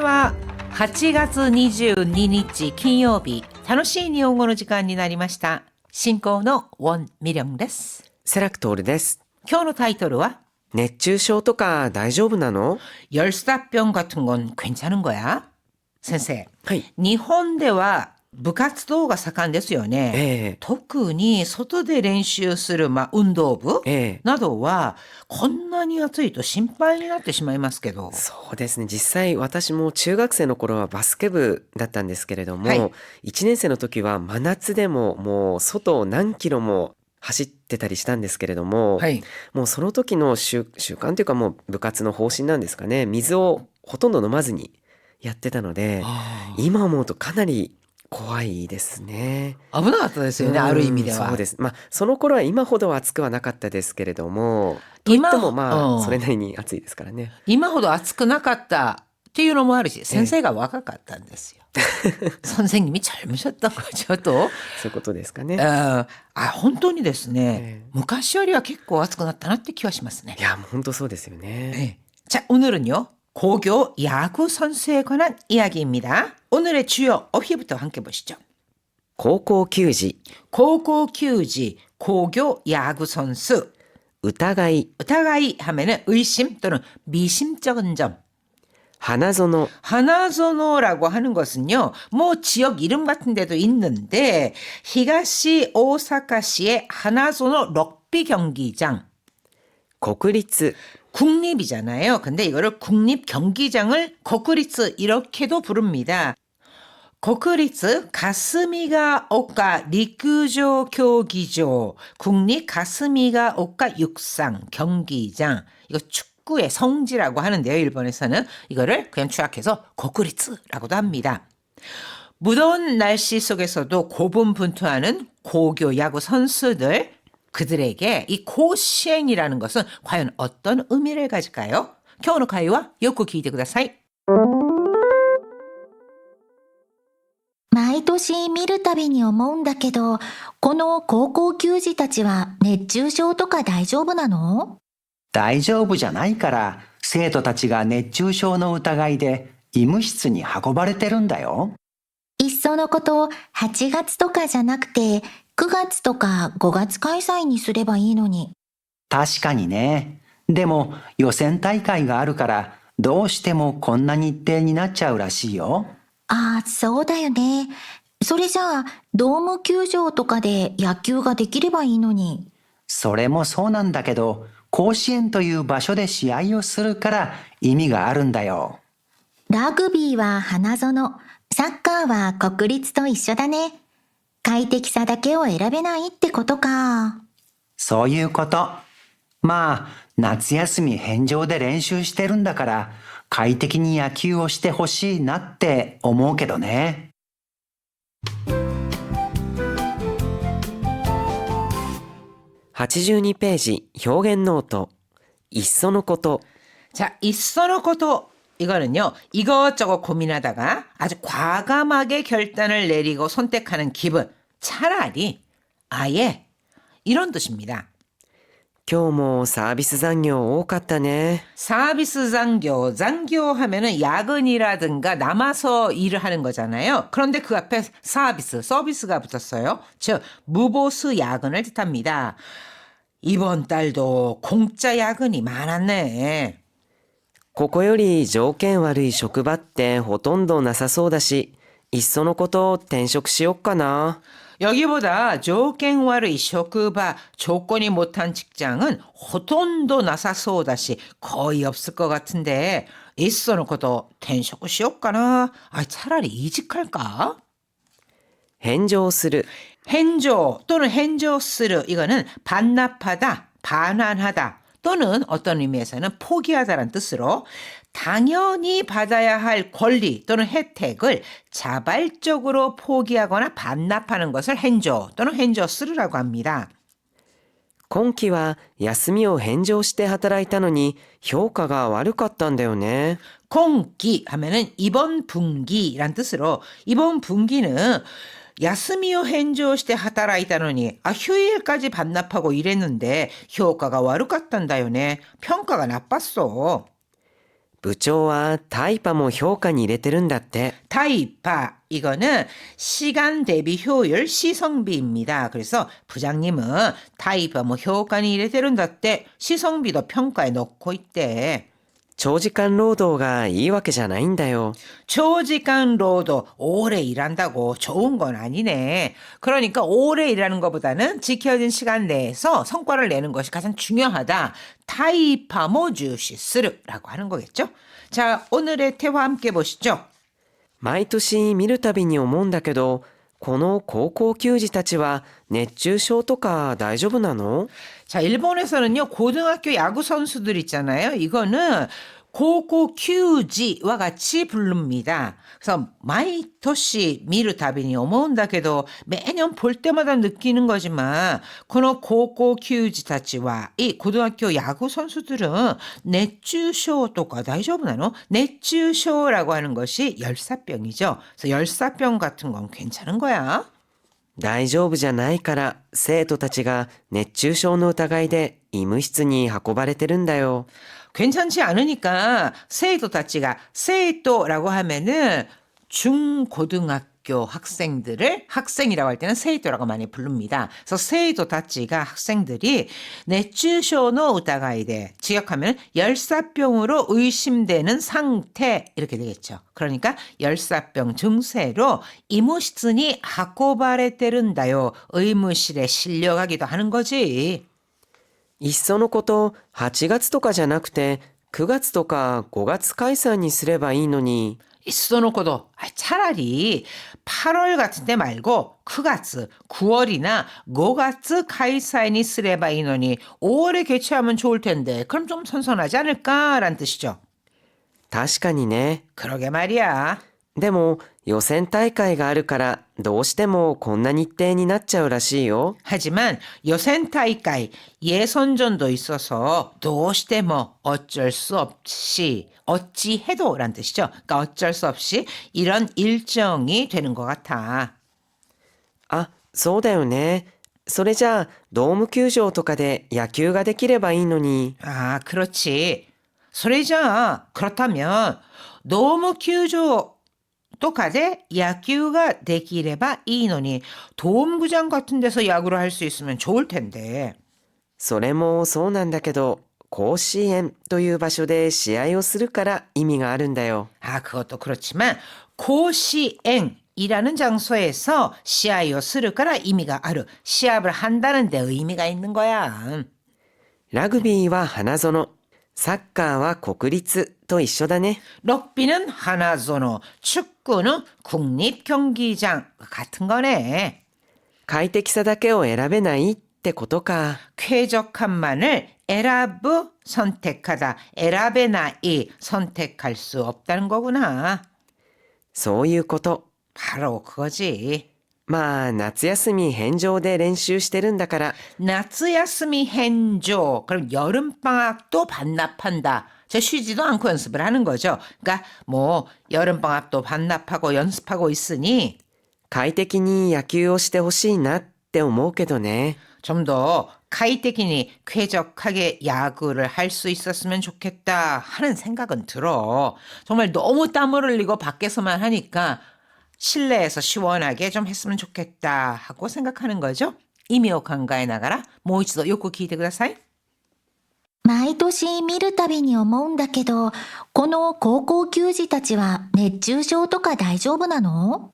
は8月22日金曜日、楽しい日本語の時間になりました。進行のウォン・ミリョンです。セラクトールです。今日のタイトルは熱中症とか大丈夫なの？ 열사병 같은 건 괜찮은 거야? 先生、はい。日本では部活動が盛んですよね。特に外で練習する、運動部などはこんなに暑いと心配になってしまいますけど。そうですね。実際私も中学生の頃はバスケ部だったんですけれども、はい、1年生の時は真夏でももう外を何キロも走ってたりしたんですけれども、はい、もうその時の習慣というかもう部活の方針なんですかね。水をほとんど飲まずにやってたので、今思うとかなり怖いですね。危なかったですよね、ある意味では。そうです。その頃は今ほど暑くはなかったですけれども、といってもそれなりに暑いですからね。今ほど暑くなかったっていうのもあるし、先生が若かったんですよ。선생님이 젊으셨던 거죠, 또. そういうことですかね。本当にですね、昔よりは結構暑くなったなって気はしますね。いや、もう本当そうですよね。자, 오늘은요. 고교 야구 선수에 관한 이야기입니다. 오늘의 주요 어휘부터 함께 보시죠. 高校球児、 고고球児, 고교 야구 선수. 疑い、 疑い 하면은 의심 또는 미심쩍은 점. 하나소노, 하나소노라고 하는 것은요, 지역 이름 같은 데도 있는데, 히가시 오사카시의 하나소노 럭비 경기장. 国立、 국립이잖아요. 근데 이거를 국립 경기장을 고쿠리츠 이렇게도 부릅니다. 고쿠리츠 가스미가 오카 리쿠조 경기장, 국립 가스미가 오카 육상 경기장. 이거 축구의 성지라고 하는데요. 일본에서는 이거를 그냥 추락해서 고쿠리츠라고도 합니다. 무더운 날씨 속에서도 고분분투하는 고교 야구 선수들, 그들에게 이 고시행이라는 것은 과연 어떤 의미를 가질까요? 今日の会話よく聞いてください。毎年見るたびに思うんだけど、この高校球児たちは熱中症とか大丈夫なの？大丈夫じゃないから、生徒たちが熱中症の疑いで医務室に運ばれてるんだよ。いっそのこと8月とかじゃなくて9月とか5月開催にすればいいのに。確かにね。でも予選大会があるからどうしてもこんな日程になっちゃうらしいよ。ああ、そうだよね。それじゃあドーム球場とかで野球ができればいいのに。それもそうなんだけど、甲子園という場所で試合をするから意味があるんだよ。ラグビーは花園、サッカーは国立と一緒だね。快適さだけを選べないってことか。そういうこと。夏休み返上で練習してるんだから快適に野球をしてほしいなって思うけどね。82ページ表現ノート、いっそのこと。 자, 있어のこと. 이거는요, 이것저것 고민하다가 아주 과감하게 결단을 내리고 선택하는 기분. 차라리, 아예 이런 뜻입니다. 今日もサービス残業多かったね。 서비스残業,残業 하면은 야근이라든가 남아서 일을 하는 거잖아요. 그런데 그 앞에 서비스가 붙었어요. 즉 무보수 야근을 뜻합니다. 이번 달도 공짜 야근이 많았네. ここより条件悪い職場ってほとんどなさそうだし、いっそのこと転職しよっかな。 여기보다 조건悪い 職場, 조건이 못한 직장은 호돈도 나사소다시 거의 없을 것 같은데, 있어놓고도転職しよっかな. 차라리 이직할까? 返上する、 返上 또는 返上する, 이거는 반납하다, 반환하다 또는 어떤 의미에서는 포기하다라는 뜻으로 당연히 받아야 할 권리 또는 혜택을 자발적으로 포기하거나 반납하는 것을 hen조 또는 hen조する라고 합니다. 今期は休みを返上して働いたのに評価が悪かったんだよね。 공기 하면은 이번 분기란 뜻으로, 이번 분기는 야스미오 헨조して 하다라이다노니, 휴일까지 반납하고 일했는데 효과가 悪かったんだよね. 평가가 나빴어. 部長はタイパも評価に入れてるんだって。 타이파 이거는 시간 대비 효율 시성비입니다. 그래서 부장님은 타이파 뭐 효과니 이래 때른다때 시성비도 평가에 넣고 있대. 長時間労働がいいわけじゃないんだよ。 長時間労働 오래 일한다고 좋은 건 아니네. 그러니까 오래 일하는 것보다는 지켜진 시간 내에서 성과를 내는 것이 가장 중요하다. 타이파모 주시스르라고 하는 거겠죠. 자, 오늘의 대화 함께 보시죠. 毎年見るたびに思うんだけど、この高校球児たちは熱中症とか大丈夫なの？ 자, 일본에서는요, 고등학교 야구 선수들 있잖아요. 이거는 고고 큐지와 같이 부릅니다. 그래서 마이토시 미루 다비니 오모온다케도 매년 볼 때마다 느끼는 거지만, 그노 고고 큐지 타치와 이 고등학교 야구 선수들은熱中症とか 大丈夫なの? 熱中症라고 하는 것이 열사병이죠. 그래서 열사병 같은 건 괜찮은 거야. 大丈夫じゃないから生徒たちが熱中症の疑いで医務室に運ばれてるんだよ。 괜찮지 않으니까 세이도 타치가 세이도라고 하면은 중고등학교 학생들을 학생이라고 할 때는 세이도라고 많이 부릅니다. 그래서 세이도 타치가 학생들이熱中症の 疑いで지역하면 열사병으로 의심되는 상태 이렇게 되겠죠. 그러니까 열사병 증세로医務室に 運ばれてるんだよ. 의무실에 실려가기도 하는 거지. いっそのこと8月とかじゃなくて9月とか5月開催にすればいいのに。 있어놓고도 차라리 8월 같은 때 말고 9月, 9월이나 5月 開催に 쓰레바 이노니 5월에 개최하면 좋을 텐데 그럼 좀 선선하지 않을까라는 뜻이죠. 確かにね。 그러게 말이야. でも予選大会があるからどうしてもこんな日程になっちゃうらしいよ。 하지만予選 大会 예선전도 있어서 どうしても 어쩔 수 없이 어찌해도 라는 뜻이죠. 그러니까 어쩔 수 없이 이런 일정이 되는 것 같아. あ、そうだよね。それじゃあドーム球場とかで野球ができればいいのに。 아, 그렇지. 소리자 그렇다면 너무 규조 또 가대 야구가 되기래봐 이노니 도움구장 같은 데서 야구를 할 수 있으면 좋을 텐데. それもそうなんだけど、甲子園という場所で試合をするから意味があるんだよ。 아, 그것도 그렇지만 고시행이라는 장소에서 시합을 쓰르까라 의미가 아르. 시합을 한다는 데 의미가 있는 거야. ラグビーは花園、サッカーは国立と一緒だね。 럭비는 하나조노, 축구는 국립경기장 같은 거네. 快適さだけを選べないってことか。 쾌적함만을 에라브 선택하다. 에라베나이 선택할 수 없다는 거구나. そういうこと。 바로 그거지. まあ夏休み返上で練習してるんだから。 나츠야스미 hen조. 그럼 여름방학도 반납한다. 저 쉬지도 않고 연습을 하는 거죠. 그러니까 뭐 여름방학도 반납하고 연습하고 있으니 快適に野球をしてほしいなって思うけどね。 좀 더 카이테키니 쾌적하게 야구를 할 수 있었으면 좋겠다 하는 생각은 들어. 정말 너무 땀을 흘리고 밖에서만 하니까 실내에서 시원하게 좀 했으면 좋겠다 하고 생각하는 거죠. 이미오 강가에 나가라. 모이치도 요코 기대ください. 毎年見るたびに思うんだけど、この高校球児たちは熱中症とか大丈夫なの？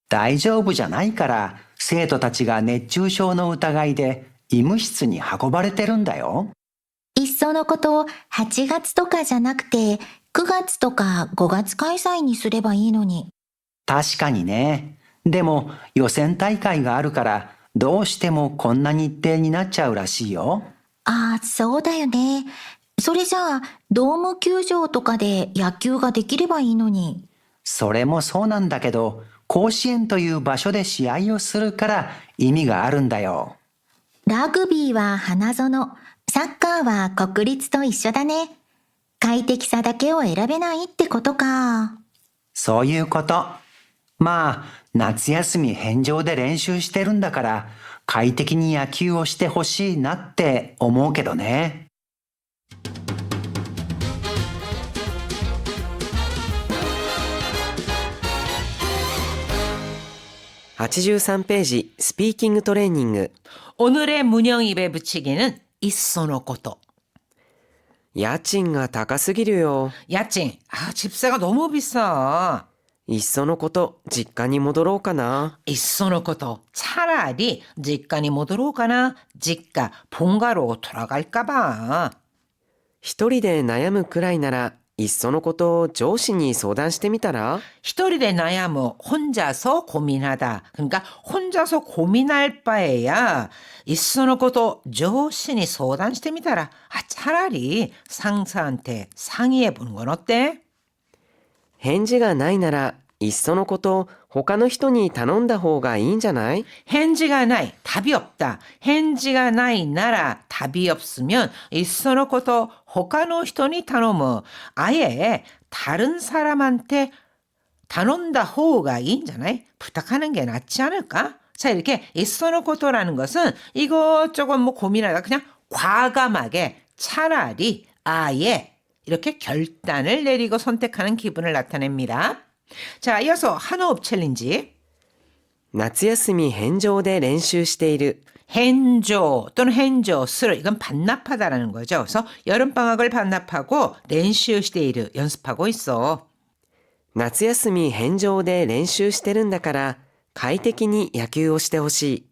大丈夫じゃないから生徒たちが熱中症の疑いで医務室に運ばれてるんだよ。いっそのこと8月とかじゃなくて9月とか5月開催にすればいいのに。確かにね。でも予選大会があるからどうしてもこんな日程になっちゃうらしいよ。ああ、そうだよね。それじゃあドーム球場とかで野球ができればいいのに。それもそうなんだけど、甲子園という場所で試合をするから意味があるんだよ。ラグビーは花園、サッカーは国立と一緒だね。快適さだけを選べないってことか。そういうこと。まあ、夏休み返上で練習してるんだから、快適に野球をしてほしいなって思うけどね。83ページ、スピーキングトレーニング。 오늘의 문형 입에 붙이기는 이소노こと. 家賃が高すぎるよ。 야칭. 집세가 너무 비싸. いっそのこと実家に戻ろうかな。 이소노こと. 차라리 직가니 모도로가나. 직가 본가로 돌아갈까 봐. 一人で悩むくらいならいっそのことを上司に相談してみたら。 히토리데 나야무 혼자서 고민하다. 그러니까 혼자서 고민할 바에야 이소노こと 조신이 소단시대미다라. 차라리 상사한테 상의해 보는 건 어때? 返事がないならいっそのこと他の人に頼んだ方がいいんじゃない？ 返事がない. 답이 없다. 返事がないなら 답이 없으면 이소노こと 호카노 히토니 타노무. 아예 다른 사람한테 단온다 호우가 인잖아요. 부탁하는 게 낫지 않을까? 자, 이렇게 이소노 코토라는 것은 이것저것 뭐 고민하다 그냥 과감하게 차라리 아예 이렇게 결단을 내리고 선택하는 기분을 나타냅니다. 자, 이어서 한호흡 챌린지. 夏休み返上で練習している。 헨조 또는 헨조스를 이건 반납하다라는 거죠. 그래서 여름방학을 반납하고 렌슈시데이르 연습하고 있어. 夏休み返上で練習してるんだから快適に野球をしてほしい。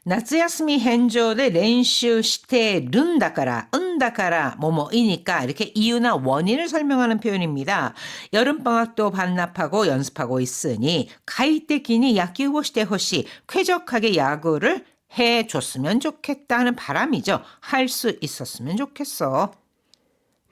夏休み 헨조데 렌슈시테른다까라 은다까라 뭐뭐이니까 이렇게 이유나 원인을 설명하는 표현입니다. 여름방학도 반납하고 연습하고 있으니 가이테키니 야키우오 시테호시 쾌적하게 야구를 해줬으면 좋겠다는 바람이죠. 할 수 있었으면 좋겠어.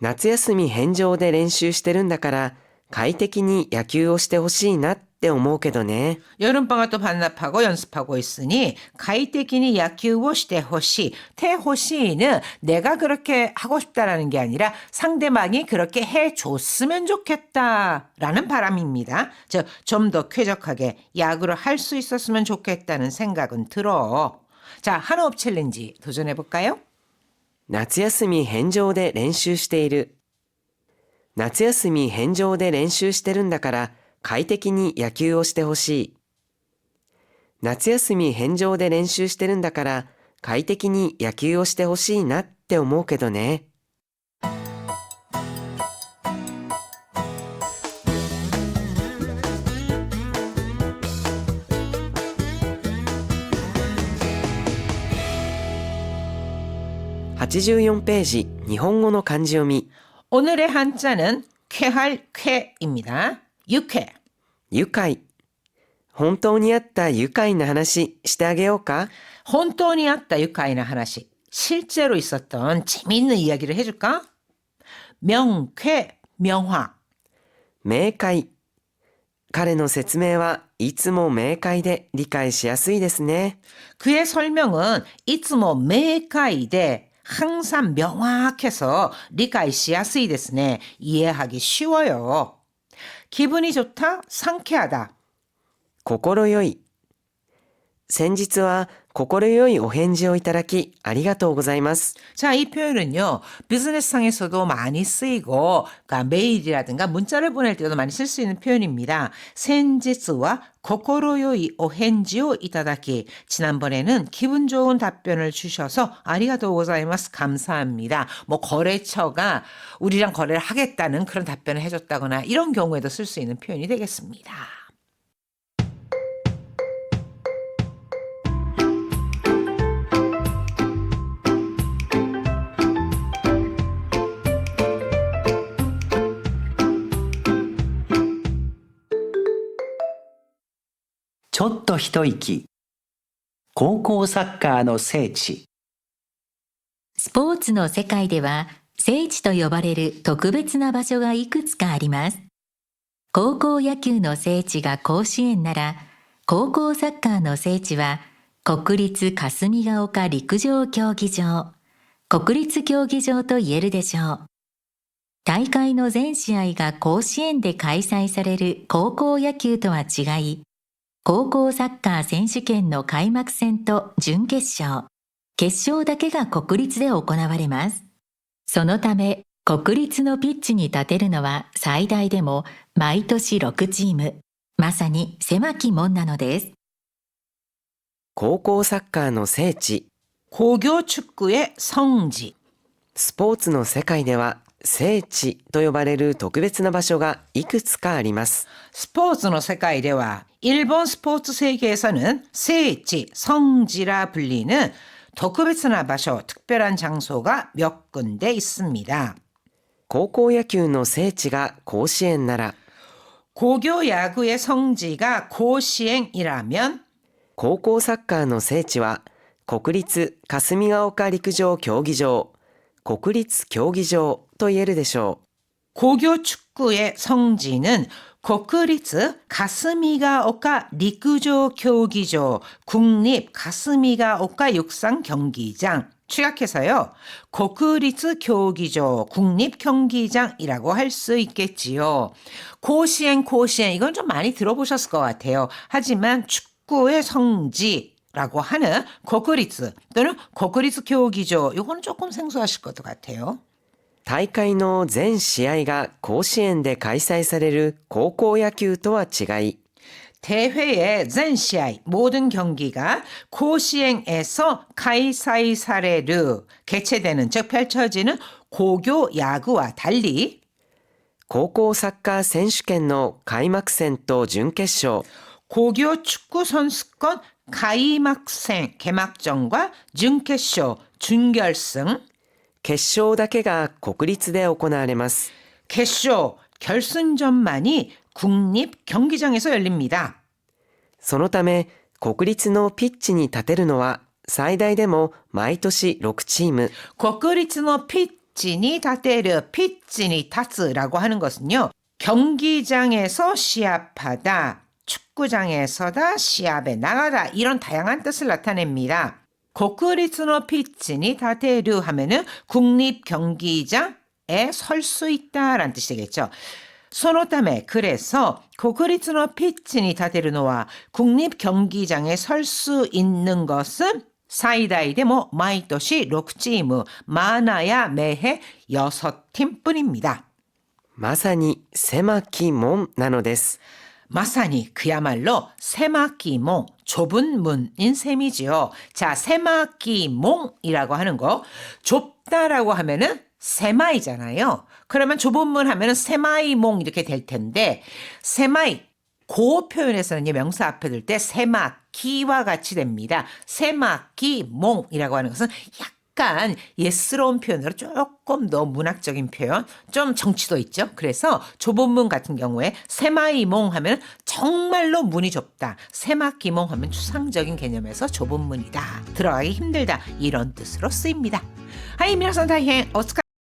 夏休み返上で練習してるんだから快適に野球をしてほしいなって思うけどね。 여름방학도 반납하고 연습하고 있으니 가이테키니 야키우오 시테호시. 테호시는 내가 그렇게 하고 싶다라는 게 아니라 상대방이 그렇게 해줬으면 좋겠다라는 바람입니다. 즉, 좀 더 쾌적하게 야구를 할 수 있었으면 좋겠다는 생각은 들어. 자, 한호흡 챌린지 도전해볼까요? 夏休み返上で練習している。夏休み返上で練習してるんだから快適に野球をしてほしい。夏休み返上で練習してるんだから快適に野球をしてほしいなって思うけどね。84ページ、日本語の漢字読み。 오늘의 한자는 쾌할 쾌입니다. 유쾌. 愉快。本当にあった愉快な話してあげようか？ 혼돈이 왔다 유카이나 하나씩. 실제로 있었던 재미있는 이야기를 해줄까? 명쾌, 명화. 明快。彼の説明はいつも明快で理解しやすいですね。 그의 설명은 이츠모 매카이데 항상 명확해서 리카이しやすい ですね. 이해하기 쉬워요. 기분이 좋다, 상쾌하다. 心よい。先日は心よいお返事をいただきありがとうございます。 자, 이 표현은요, 비즈니스상에서도 많이 쓰이고, 그러니까 메일이라든가 문자를 보낼 때도 많이 쓸 수 있는 표현입니다. 센지스와 코코로요이 오헨지오 이타다키. 지난번에는 기분 좋은 답변을 주셔서 아리가또 고자이마스 감사합니다. 뭐 거래처가 우리랑 거래를 하겠다는 그런 답변을 해줬다거나 이런 경우에도 쓸 수 있는 표현이 되겠습니다.ちょっと一息。高校サッカーの聖地。スポーツの世界では聖地と呼ばれる特別な場所がいくつかあります。高校野球の聖地が甲子園なら、高校サッカーの聖地は国立霞ヶ丘陸上競技場、国立競技場と言えるでしょう。大会の全試合が甲子園で開催される高校野球とは違い、高校サッカー選手権の開幕戦と準決勝、決勝だけが国立で行われます。そのため、国立のピッチに立てるのは最大でも毎年6チーム。まさに狭き門なのです。高校サッカーの聖地。 고교 축구의 성지. スポーツの世界では聖地と呼ばれる特別な場所がいくつかあります。 스포츠의 세계에와 일본 스포츠 세계에서는 세지, 성지라 불리는 特別な場所, 특별한 장소가 몇 군데 있습니다. 高校野球の聖地が甲子園なら、 고교 야구의 성지가 고시행이라면 高校サッカーの聖地は国立霞ヶ丘陸上競技場、国立競技場と言えるでしょう。 고교 축구의 성지는 국립 가스미가오카陸上 경기장, 국립 가스미가오카 육상 경기장. 축약해서요. 국립 경기장, 국립 경기장이라고 할 수 있겠지요. 고시행 이건 좀 많이 들어보셨을 것 같아요. 하지만 축구의 성지라고 하는 국립 또는 국립 경기장 이거는 조금 생소하실 것 같아요. 大会の全試合が甲子園で開催される高校野球とは違い、 대회의 전 시합 모든 경기가 고시행에서開催される 개최되는 즉 펼쳐지는 고교 야구와 달리 高校サッカー選手権の開幕戦と準決勝、 고교 축구 선수권開幕戦 개막전과 준決勝 준결승 決勝だけが国立で行われます。 決勝 결승전만이 국립 경기장에서 열립니다. そのため国立のピッチに立てるのは最大でも毎年6チーム。 국립의 피치니 다테르, 피치니 타츠라고 하는 것은요. 경기장에서 시합하다, 축구장에서다 시합에 나가다 이런 다양한 뜻을 나타냅니다. 국립의 피치니 다테르 하면은 국립 경기장에 설 수 있다라는 뜻이 되겠죠. そのため 그래서 국립의 피치니 다테르노와 국립 경기장에 설 수 있는 것은 最大でも毎年6チーム, 많아야 매해 6팀 뿐입니다. まさに狭き門なのです。 마사니 그야말로 세마키몽, 좁은 문인 셈이지요. 자, 세마키몽이라고 하는 거 좁다라고 하면은 세마이잖아요. 그러면 좁은 문 하면은 세마이몽 이렇게 될 텐데 세마이 고 표현에서는 명사 앞에 들 때 세마키와 같이 됩니다. 세마키몽이라고 하는 것은 약간 예스러운 표현으로 조금 더 문학적인 표현, 좀 정치도 있죠. 그래서 좁은 문 같은 경우에 세마이몽 하면 정말로 문이 좁다. 세마키몽 하면 추상적인 개념에서 좁은 문이다. 들어가기 힘들다. 이런 뜻으로 쓰입니다. 하이, 미나산 다이행, 어스카